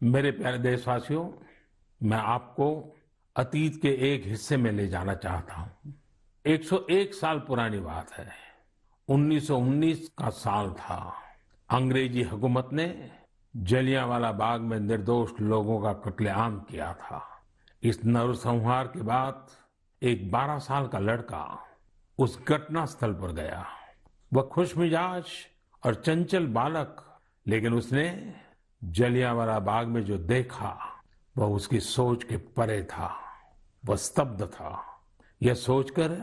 मेरे प्यारे देशवासियों, मैं आपको अतीत के एक हिस्से में ले जाना चाहता हूँ। 101 साल पुरानी बात है। 1919 का साल था। अंग्रेजी हुकूमत ने जलियांवाला बाग में निर्दोष लोगों का कत्लेआम किया था। इस नरसंहार के बाद एक 12 साल का लड़का उस घटना स्थल पर गया। वह खुशमिजाज और चंचल बालक, लेकिन उसने जलियांवाला बाग में जो देखा वह उसकी सोच के परे था। वह स्तब्ध था, यह सोचकर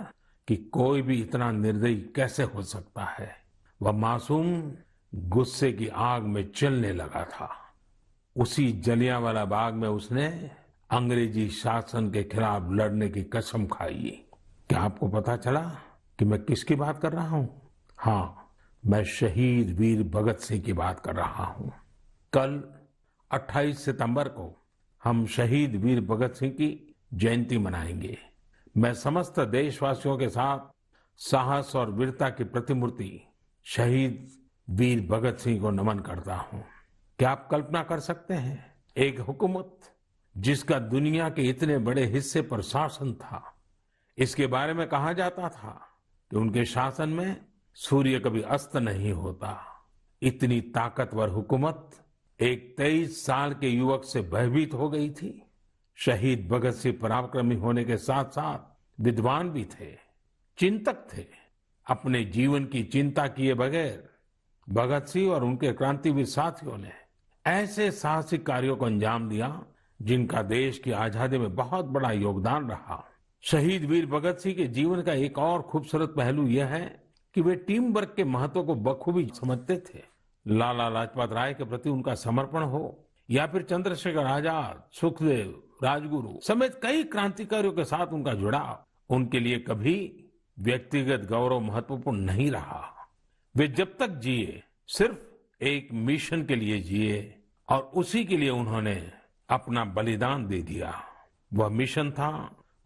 कि कोई भी इतना निर्दयी कैसे हो सकता है। वह मासूम गुस्से की आग में जलने लगा था। उसी जलियांवाला बाग में उसने अंग्रेजी शासन के खिलाफ लड़ने की कसम खाई। क्या आपको पता चला कि मैं किसकी बात कर रहा हूं? हाँ, मैं शहीद वीर भगत सिंह की बात कर रहा हूं। कल 28 सितंबर को हम शहीद वीर भगत सिंह की जयंती मनाएंगे। मैं समस्त देशवासियों के साथ साहस और वीरता की प्रतिमूर्ति शहीद वीर भगत सिंह को नमन करता हूं। क्या आप कल्पना कर सकते हैं, एक हुकूमत जिसका दुनिया के इतने बड़े हिस्से पर शासन था, इसके बारे में कहा जाता था कि उनके शासन में सूर्य कभी अस्त नहीं होता। इतनी ताकतवर हुकूमत एक 23 साल के युवक से भयभीत हो गई थी। शहीद भगत सिंह पराक्रमी होने के साथ साथ विद्वान भी थे, चिंतक थे। अपने जीवन की चिंता किए बगैर भगत सिंह और उनके क्रांतिवीर साथियों ने ऐसे साहसिक कार्यों को अंजाम दिया जिनका देश की आजादी में बहुत बड़ा योगदान रहा। शहीद वीर भगत सिंह के जीवन का एक और खूबसूरत पहलू यह है कि वे टीम वर्क के महत्व को बखूबी समझते थे। लाला लाजपत राय के प्रति उनका समर्पण हो या फिर चंद्रशेखर आजाद, सुखदेव, राजगुरु समेत कई क्रांतिकारियों के साथ उनका जुड़ाव, उनके लिए कभी व्यक्तिगत गौरव महत्वपूर्ण नहीं रहा। वे जब तक जिए सिर्फ एक मिशन के लिए जिए और उसी के लिए उन्होंने अपना बलिदान दे दिया। वह मिशन था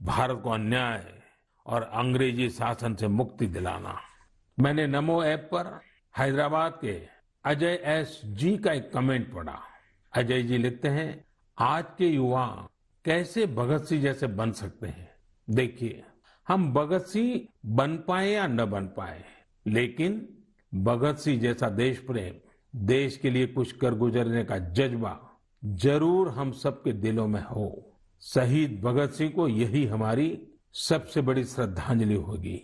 भारत को अन्याय और अंग्रेजी शासन से मुक्ति दिलाना। मैंने नमो ऐप पर हैदराबाद के अजय एस जी का एक कमेंट पढ़ा। अजय जी लिखते हैं, आज के युवा कैसे भगत सिंह जैसे बन सकते हैं। देखिए, हम भगत सिंह बन पाए या न बन पाए, लेकिन भगत सिंह जैसा देश प्रेम, देश के लिए कुछ कर गुजरने का जज्बा जरूर हम सबके दिलों में हो। शहीद भगत सिंह को यही हमारी सबसे बड़ी श्रद्धांजलि होगी।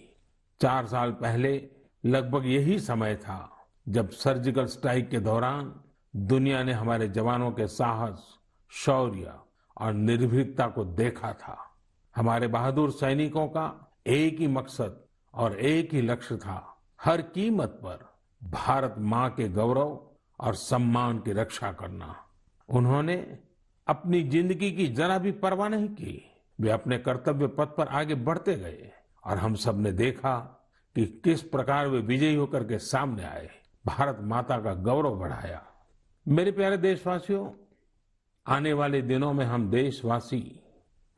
4 साल पहले लगभग यही समय था जब सर्जिकल स्ट्राइक के दौरान दुनिया ने हमारे जवानों के साहस, शौर्य और निर्भीकता को देखा था। हमारे बहादुर सैनिकों का एक ही मकसद और एक ही लक्ष्य था, हर कीमत पर भारत मां के गौरव और सम्मान की रक्षा करना। उन्होंने अपनी जिंदगी की जरा भी परवाह नहीं की। वे अपने कर्तव्य पथ पर आगे बढ़ते गए और हम सब ने देखा कि किस प्रकार वे विजयी होकर के सामने आए, भारत माता का गौरव बढ़ाया। मेरे प्यारे देशवासियों, आने वाले दिनों में हम देशवासी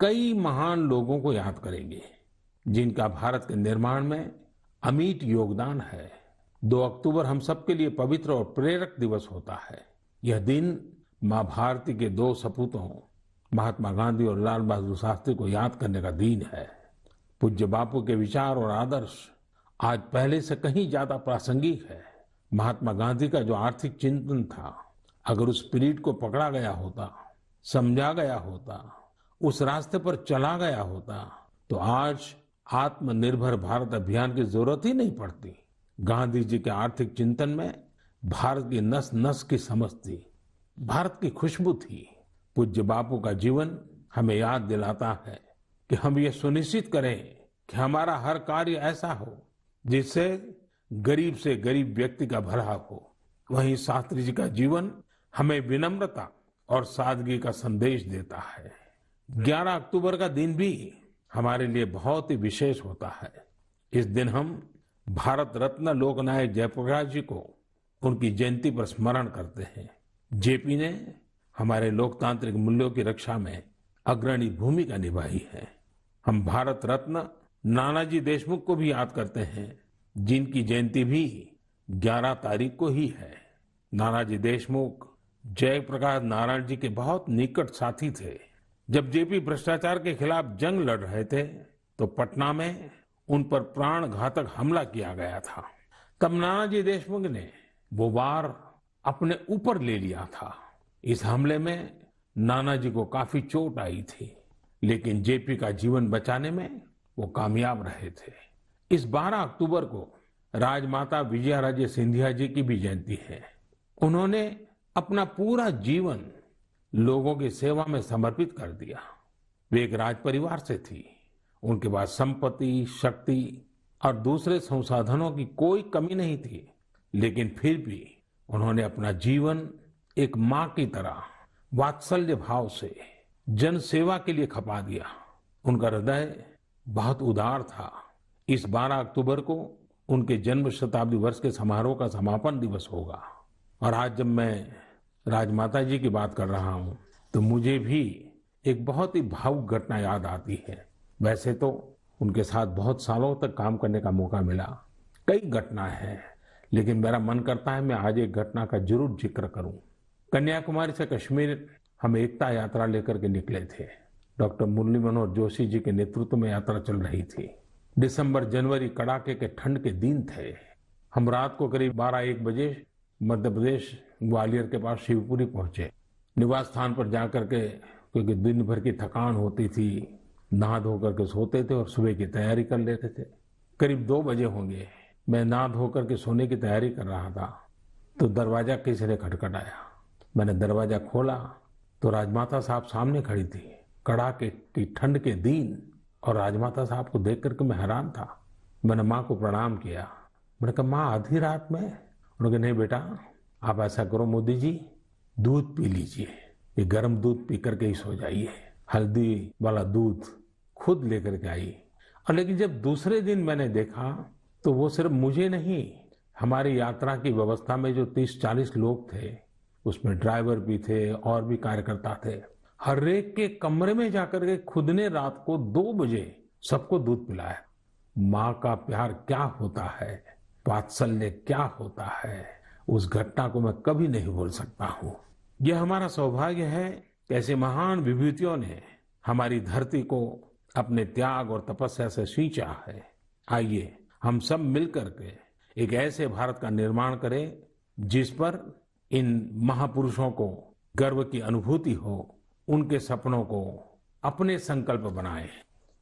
कई महान लोगों को याद करेंगे जिनका भारत के निर्माण में अमिट योगदान है। 2 अक्टूबर हम सबके लिए पवित्र और प्रेरक दिवस होता है। यह दिन मां भारती के 2 सपूतों महात्मा गांधी और लाल बहादुर शास्त्री को याद करने का दिन है। पूज्य बापू के विचार और आदर्श आज पहले से कहीं ज्यादा प्रासंगिक है। महात्मा गांधी का जो आर्थिक चिंतन था, अगर उस स्पिरिट को पकड़ा गया होता, समझा गया होता, उस रास्ते पर चला गया होता, तो आज आत्मनिर्भर भारत अभियान की जरूरत ही नहीं पड़ती। गांधी जी के आर्थिक चिंतन में भारत की नस नस की समझ थी, भारत की खुशबू थी। पूज्य बापू का जीवन हमें याद दिलाता है कि हम ये सुनिश्चित करें कि हमारा हर कार्य ऐसा हो जिससे गरीब से गरीब व्यक्ति का भला हो। वहीं शास्त्री जी का जीवन हमें विनम्रता और सादगी का संदेश देता है। 11 अक्टूबर का दिन भी हमारे लिए बहुत ही विशेष होता है। इस दिन हम भारत रत्न लोकनायक जयप्रकाश जी को उनकी जयंती पर स्मरण करते हैं। जेपी ने हमारे लोकतांत्रिक मूल्यों की रक्षा में अग्रणी भूमिका निभाई है। हम भारत रत्न नानाजी देशमुख को भी याद करते हैं, जिनकी जयंती भी 11 तारीख को ही है। नानाजी देशमुख जयप्रकाश नारायण जी के बहुत निकट साथी थे। जब जेपी भ्रष्टाचार के खिलाफ जंग लड़ रहे थे तो पटना में उन पर प्राण घातक हमला किया गया था। तब नानाजी देशमुख ने वो वार अपने ऊपर ले लिया था। इस हमले में नानाजी को काफी चोट आई थी, लेकिन जेपी का जीवन बचाने में वो कामयाब रहे थे। इस 12 अक्टूबर को राजमाता विजयाराजे सिंधिया जी की भी जयंती है। उन्होंने अपना पूरा जीवन लोगों की सेवा में समर्पित कर दिया। वे एक राज परिवार से थी। उनके पास संपत्ति, शक्ति और दूसरे संसाधनों की कोई कमी नहीं थी, लेकिन फिर भी उन्होंने अपना जीवन एक मां की तरह वात्सल्य भाव से जन सेवा के लिए खपा दिया। उनका हृदय बहुत उदार था। इस 12 अक्टूबर को उनके जन्म शताब्दी वर्ष के समारोह का समापन दिवस होगा। और आज जब मैं राजमाता जी की बात कर रहा हूं तो मुझे भी एक बहुत ही भावुक घटना याद आती है। वैसे तो उनके साथ बहुत सालों तक काम करने का मौका मिला, कई घटना है, लेकिन मेरा मन करता है मैं आज एक घटना का जरूर जिक्र करूं। कन्याकुमारी से कश्मीर हम एकता यात्रा लेकर के निकले थे। डॉक्टर मुरली मनोहर जोशी जी के नेतृत्व में यात्रा चल रही थी। दिसंबर जनवरी कड़ाके के ठंड के दिन थे। हम रात को करीब 12-1 बजे मध्य प्रदेश ग्वालियर के पास शिवपुरी पहुंचे। निवास स्थान पर जाकर के, क्योंकि दिन भर की थकान होती थी, नहा धो करके सोते थे और सुबह की तैयारी कर लेते थे। करीब 2 बजे होंगे, मैं नहा धो करके सोने की तैयारी कर रहा था तो दरवाजा किसी ने खटखटाया। मैंने दरवाजा खोला तो राजमाता साहब सामने खड़ी थी। कड़ाके की ठंड के दिन और राजमाता साहब को देख करके मैं हैरान था। मैंने माँ को प्रणाम किया। मैंने कहा, माँ आधी रात में? उन्होंने कहा, नहीं बेटा, आप ऐसा करो मोदी जी, दूध पी लीजिए, ये गर्म दूध पी करके ही सो जाइए। हल्दी वाला दूध खुद लेकर के आई। और लेकिन जब दूसरे दिन मैंने देखा तो वो सिर्फ मुझे नहीं, हमारी यात्रा की व्यवस्था में जो 30-40 लोग थे, उसमें ड्राइवर भी थे और भी कार्यकर्ता थे, हर एक के कमरे में जाकर के खुद ने रात को 2 बजे सबको दूध पिलाया। माँ का प्यार क्या होता है, वात्सल्य क्या होता है, उस घटना को मैं कभी नहीं भूल सकता हूँ। यह हमारा सौभाग्य है कि ऐसे महान विभूतियों ने हमारी धरती को अपने त्याग और तपस्या से सींचा है। आइए हम सब मिलकर के एक ऐसे भारत का निर्माण करें जिस पर इन महापुरुषों को गर्व की अनुभूति हो, उनके सपनों को अपने संकल्प बनाएं।